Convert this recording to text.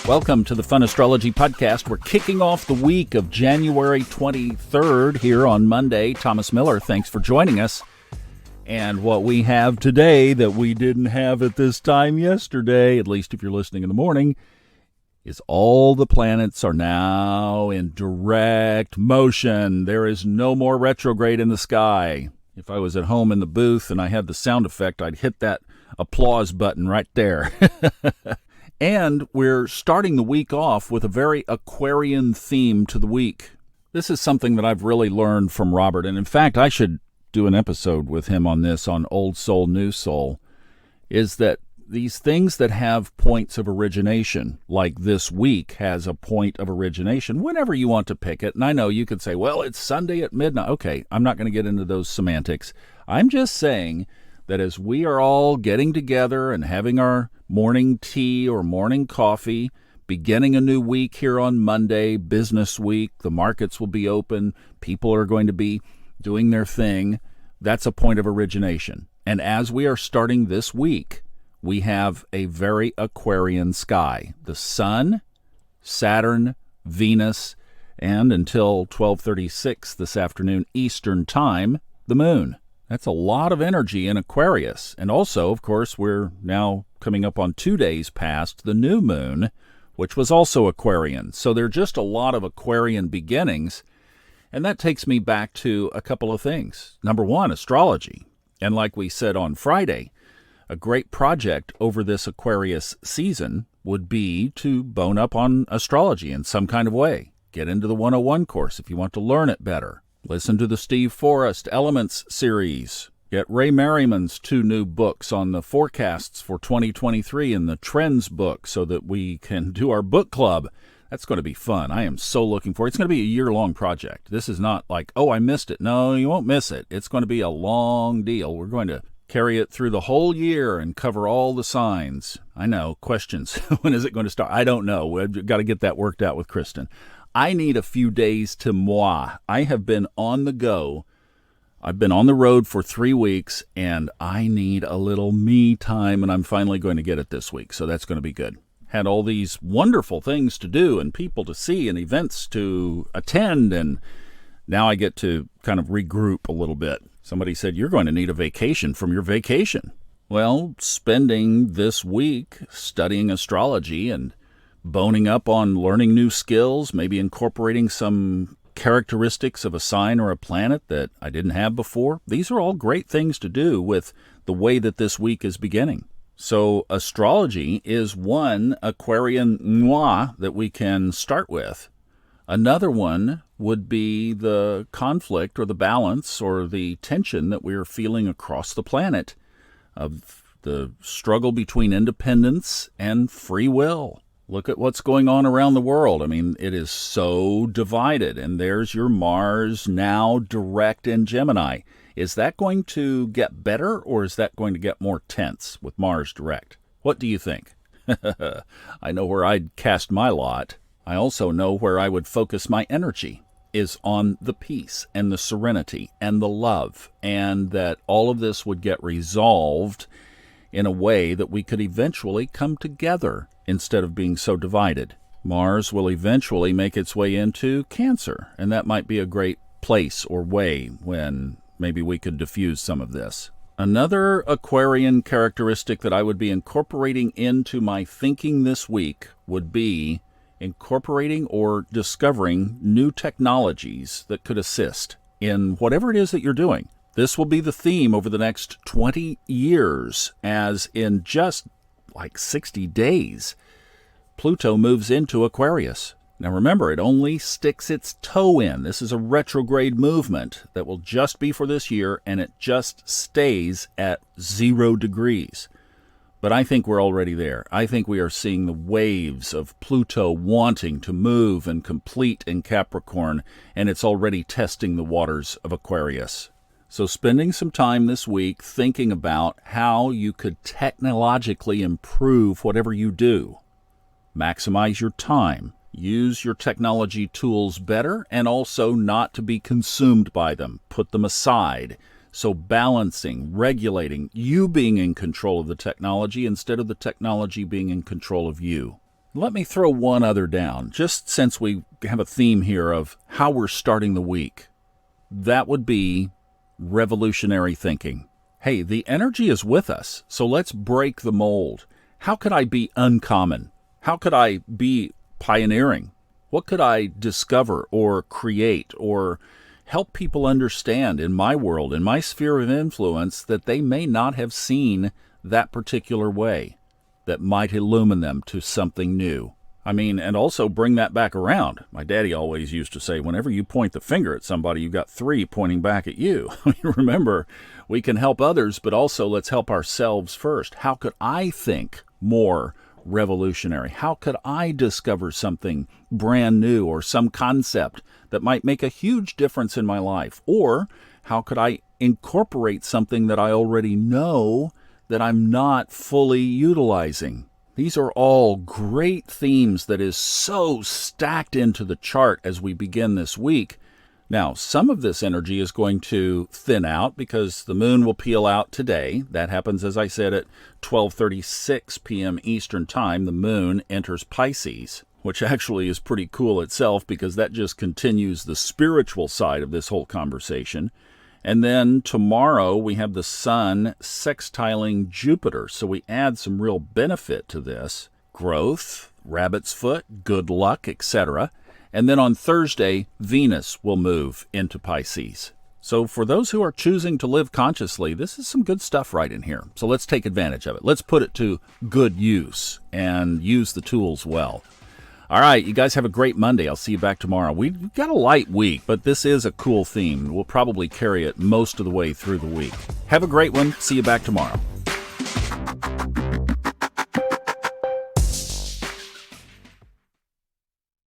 Welcome to the Fun Astrology Podcast. We're kicking off the week of January 23rd here on Monday. Thomas Miller, thanks for joining us. And what we have today that we didn't have at this time yesterday, at least if you're listening in the morning, is all the planets are now in direct motion. There is no more retrograde in the sky. If I was at home in the booth and I had the sound effect, I'd hit that applause button right there. And we're starting the week off with a very Aquarian theme to the week. This is something that I've really learned from Robert, and in fact, I should do an episode with him on this, on Old Soul, New Soul, is that these things that have points of origination, like this week has a point of origination, whenever you want to pick it. And I know you could say, well, it's Sunday at midnight. Okay, I'm not going to get into those semantics. I'm just saying that as we are all getting together and having our morning tea or morning coffee, beginning a new week here on Monday, business week, the markets will be open, people are going to be doing their thing, that's a point of origination. And as we are starting this week, we have a very Aquarian sky. The Sun, Saturn, Venus, and until 12:36 this afternoon Eastern Time, the Moon. That's a lot of energy in Aquarius. And also, of course, we're now coming up on 2 days past the new moon, which was also Aquarian. So there are just a lot of Aquarian beginnings. And that takes me back to a couple of things. Number one, astrology. And like we said on Friday, a great project over this Aquarius season would be to bone up on astrology in some kind of way. Get into the 101 course if you want to learn it better. Listen to the Steve Forrest Elements series. Get Ray Merriman's 2 new books on the forecasts for 2023 and the Trends book so that we can do our book club. That's going to be fun. I am so looking forward. It's going to be a year-long project. This is not like, oh, I missed it. No, you won't miss it. It's going to be a long deal. We're going to carry it through the whole year and cover all the signs. I know, questions. When is it going to start? I don't know. We've got to get that worked out with Kristen. I need a few days to moi. I have been on the go. I've been on the road for 3 weeks, and I need a little me time, and I'm finally going to get it this week, so that's going to be good. Had all these wonderful things to do and people to see and events to attend, and now I get to kind of regroup a little bit. Somebody said, you're going to need a vacation from your vacation. Well, spending this week studying astrology and boning up on learning new skills, maybe incorporating some characteristics of a sign or a planet that I didn't have before. These are all great things to do with the way that this week is beginning. So astrology is one Aquarian moi that we can start with. Another one would be the conflict or the balance or the tension that we're feeling across the planet of the struggle between independence and free will. Look at what's going on around the world. I mean, it is so divided. And there's your Mars now direct in Gemini. Is that going to get better or is that going to get more tense with Mars direct? What do you think? I know where I'd cast my lot. I also know where I would focus my energy is on the peace and the serenity and the love, and that all of this would get resolved in a way that we could eventually come together instead of being so divided. Mars will eventually make its way into Cancer, and that might be a great place or way when maybe we could diffuse some of this. Another Aquarian characteristic that I would be incorporating into my thinking this week would be incorporating or discovering new technologies that could assist in whatever it is that you're doing. This will be the theme over the next 20 years, as in just like 60 days, Pluto moves into Aquarius. Now remember, it only sticks its toe in. This is a retrograde movement that will just be for this year, and it just stays at 0 degrees. But I think we're already there. I think we are seeing the waves of Pluto wanting to move and complete in Capricorn, and it's already testing the waters of Aquarius. So spending some time this week thinking about how you could technologically improve whatever you do. Maximize your time. Use your technology tools better and also not to be consumed by them. Put them aside. So balancing, regulating, you being in control of the technology instead of the technology being in control of you. Let me throw one other down, just since we have a theme here of how we're starting the week. That would be revolutionary thinking. Hey, the energy is with us, so let's break the mold. How could I be uncommon? How could I be pioneering? What could I discover or create or help people understand in my world, in my sphere of influence, that they may not have seen that particular way, that might illumine them to something new? And also bring that back around. My daddy always used to say, whenever you point the finger at somebody, you've got three pointing back at you. Remember, we can help others, but also let's help ourselves first. How could I think more revolutionary? How could I discover something brand new or some concept that might make a huge difference in my life? Or how could I incorporate something that I already know that I'm not fully utilizing? These are all great themes that is so stacked into the chart as we begin this week. Now, some of this energy is going to thin out because the moon will peel out today. That happens, as I said, at 12:36 p.m. Eastern Time. The moon enters Pisces, which actually is pretty cool itself because that just continues the spiritual side of this whole conversation. And then tomorrow we have the sun sextiling Jupiter, so we add some real benefit to this. Growth, rabbit's foot, good luck, etc. And then on Thursday, Venus will move into Pisces. So for those who are choosing to live consciously, this is some good stuff right in here. So let's take advantage of it. Let's put it to good use and use the tools well. All right, you guys have a great Monday. I'll see you back tomorrow. We've got a light week, but this is a cool theme. We'll probably carry it most of the way through the week. Have a great one. See you back tomorrow.